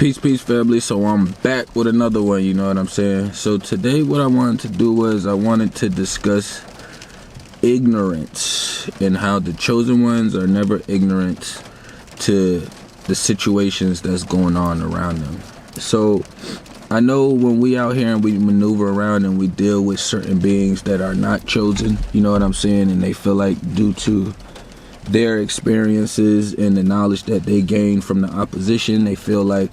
Peace, family. So I'm back with another one, you know what I'm saying? So today what I wanted to do was I wanted to discuss ignorance and how the chosen ones are never ignorant to the situations that's going on around them. So I know when we out here and we maneuver around and we deal with certain beings that are not chosen, you know what I'm saying? And they feel like due to their experiences and the knowledge that they gain from the opposition, they feel like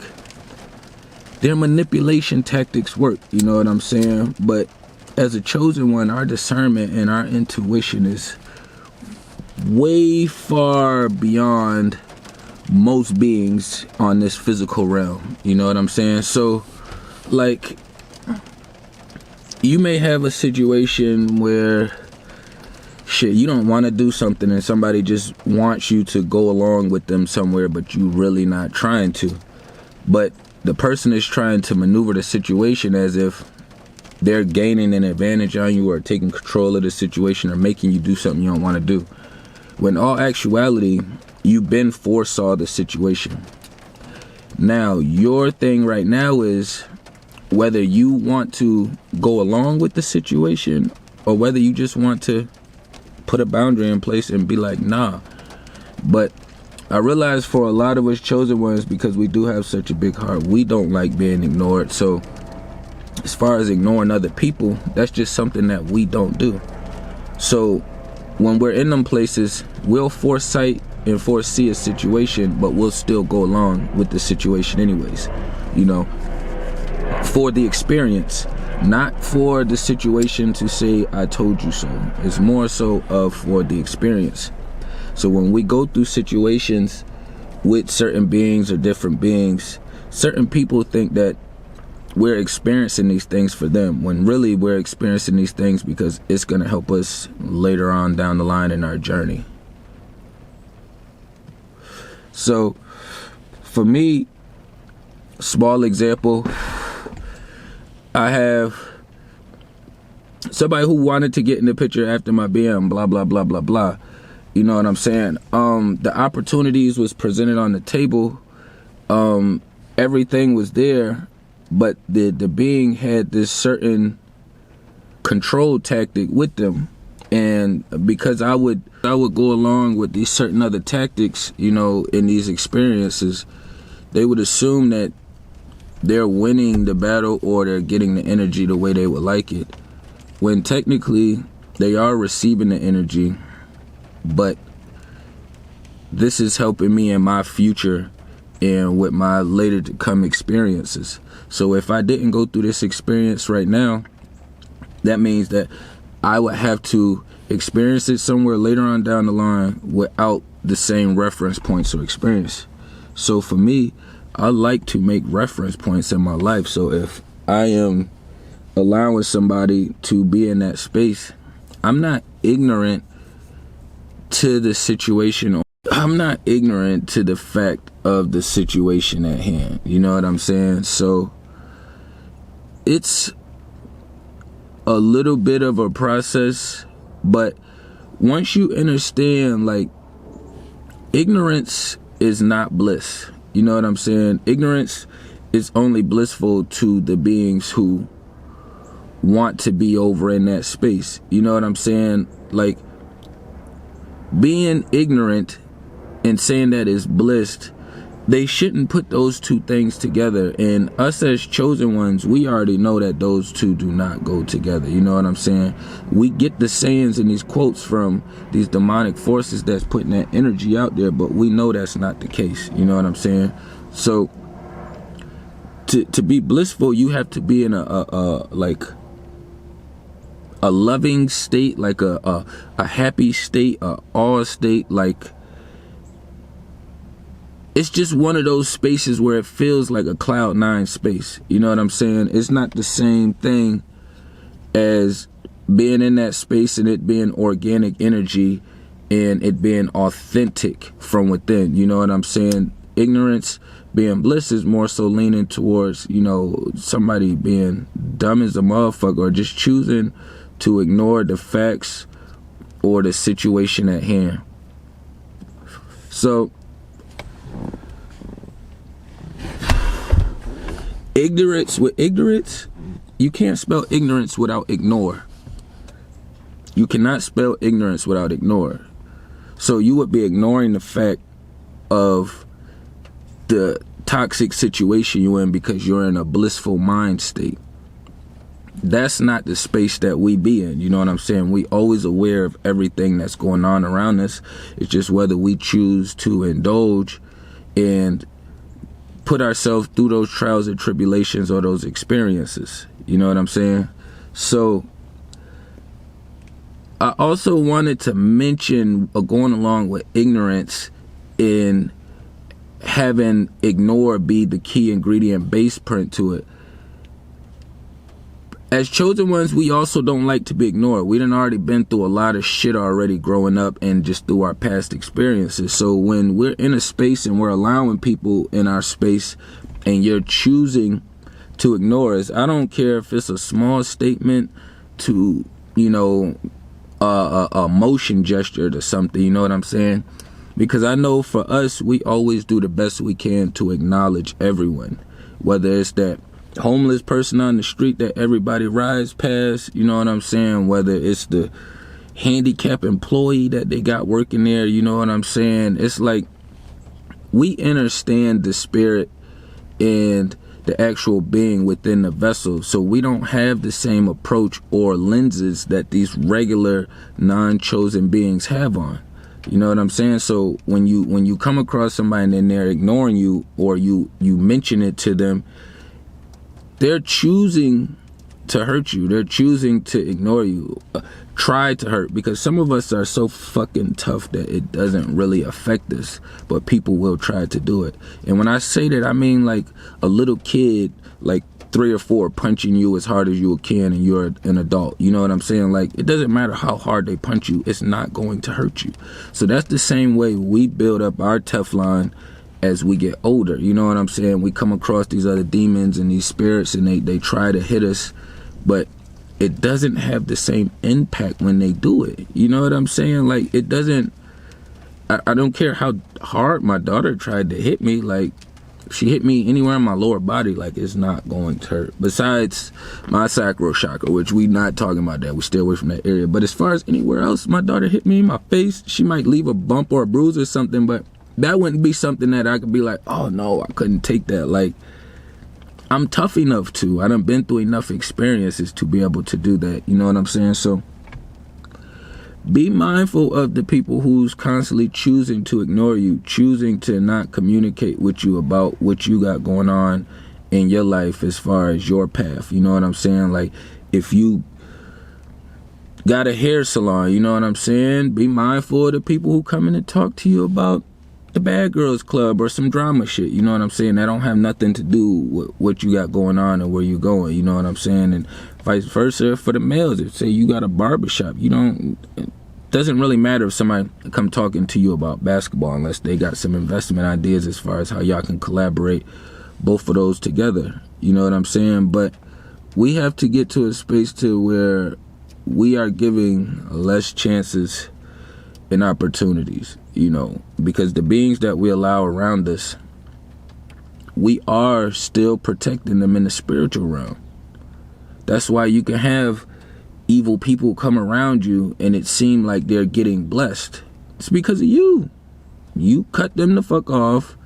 their manipulation tactics work, you know what I'm saying? But as a chosen one, our discernment and our intuition is way far beyond most beings on this physical realm, you know what I'm saying? So like, you may have a situation where shit, you don't want to do something and somebody just wants you to go along with them somewhere, but you really not trying to. But the person is trying to maneuver the situation as if they're gaining an advantage on you or taking control of the situation or making you do something you don't want to do. When all actuality, you've been foresaw the situation. Now, your thing right now is whether you want to go along with the situation or whether you just want to put a boundary in place and be like, nah. But I realize for a lot of us chosen ones, because we do have such a big heart, we don't like being ignored. So as far as ignoring other people, that's just something that we don't do. So when we're in them places, we'll foresight and foresee a situation, but we'll still go along with the situation anyways, you know, for the experience, not for the situation to say I told you so. It's more so of for the experience. So when we go through situations with certain beings or different beings, certain people think that we're experiencing these things for them, when really we're experiencing these things because it's going to help us later on down the line in our journey. So for me, small example, I have somebody who wanted to get in the picture after my BM, blah, blah, blah, blah, blah. You know what I'm saying? The opportunities was presented on the table. Everything was there, but the being had this certain control tactic with them. And because I would go along with these certain other tactics, you know, in these experiences, they would assume that they're winning the battle or they're getting the energy the way they would like it, when technically they are receiving the energy, but this is helping me in my future and with my later to come experiences. So if I didn't go through this experience right now, that means that I would have to experience it somewhere later on down the line without the same reference points or experience. So for me, I like to make reference points in my life. So if I am allowing somebody to be in that space, I'm not ignorant to the situation. I'm not ignorant to the fact of the situation at hand. You know what I'm saying? So it's a little bit of a process, but once you understand, like, ignorance is not bliss. You know what I'm saying? Ignorance is only blissful to the beings who want to be over in that space. You know what I'm saying? Like, being ignorant and saying that is blissed, they shouldn't put those two things together. And us as chosen ones, we already know that those two do not go together. You know what I'm saying? We get the sayings and these quotes from these demonic forces that's putting that energy out there, but we know that's not the case. You know what I'm saying? So to be blissful, you have to be in a loving state, like a happy state, a awe state. Like, it's just one of those spaces where it feels like a cloud nine space. You know what I'm saying? It's not the same thing as being in that space and it being organic energy and it being authentic from within. You know what I'm saying? Ignorance being bliss is more so leaning towards, you know, somebody being dumb as a motherfucker or just choosing to ignore the facts or the situation at hand. So ignorance, you can't spell ignorance without ignore. You cannot spell ignorance without ignore. So you would be ignoring the fact of the toxic situation you're in because you're in a blissful mind state. That's not the space that we be in. You know what I'm saying? We always aware of everything that's going on around us. It's just whether we choose to indulge and put ourselves through those trials and tribulations or those experiences. You know what I'm saying? So I also wanted to mention, going along with ignorance, in having ignore be the key ingredient base print to it. As chosen ones, we also don't like to be ignored. We done already been through a lot of shit already growing up and just through our past experiences. So when we're in a space and we're allowing people in our space and you're choosing to ignore us, I don't care if it's a small statement to, you know, a motion gesture to something, you know what I'm saying? Because I know for us, we always do the best we can to acknowledge everyone, whether it's that homeless person on the street that everybody rides past, you know what I'm saying, whether it's the handicapped employee that they got working there, you know what I'm saying. It's like we understand the spirit and the actual being within the vessel, so we don't have the same approach or lenses that these regular non-chosen beings have on. You know what I'm saying? So when you come across somebody and then they're ignoring you, or you mention it to them, they're choosing to hurt you. They're choosing to ignore you, try to hurt, because some of us are so fucking tough that it doesn't really affect us, but people will try to do it. And when I say that, I mean like a little kid, like 3 or 4, punching you as hard as you can and you're an adult. You know what I'm saying? Like, it doesn't matter how hard they punch you, it's not going to hurt you. So that's the same way we build up our Teflon as we get older. You know what I'm saying? We come across these other demons and these spirits and they try to hit us, but it doesn't have the same impact when they do it. You know what I'm saying? Like, it doesn't, I don't care how hard my daughter tried to hit me. Like, if she hit me anywhere in my lower body, like, it's not going to hurt. Besides my sacral chakra, which we not talking about that. We stay away from that area. But as far as anywhere else, my daughter hit me in my face, she might leave a bump or a bruise or something, but that wouldn't be something that I could be like, oh no, I couldn't take that. Like, I'm tough enough to. I done been through enough experiences to be able to do that. You know what I'm saying? So be mindful of the people who's constantly choosing to ignore you, choosing to not communicate with you about what you got going on in your life as far as your path. You know what I'm saying? Like, if you got a hair salon, you know what I'm saying? Be mindful of the people who come in and talk to you about the Bad Girls Club or some drama shit. You know what I'm saying? That don't have nothing to do with what you got going on and where you going. You know what I'm saying? And vice versa for the males. If say you got a barbershop, you don't, it doesn't really matter if somebody come talking to you about basketball unless they got some investment ideas as far as how y'all can collaborate both of those together. You know what I'm saying? But we have to get to a space to where we are giving less chances and opportunities, you know, because the beings that we allow around us, we are still protecting them in the spiritual realm. That's why you can have evil people come around you and it seem like they're getting blessed. It's because of you. You cut them the fuck off.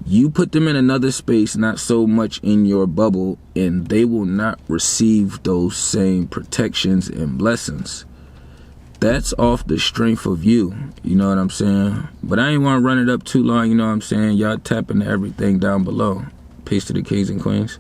You put them in another space, not so much in your bubble, and they will not receive those same protections and blessings. That's off the strength of you, you know what I'm saying? But I ain't want to run it up too long, you know what I'm saying? Y'all tap into everything down below. Peace to the kings and queens.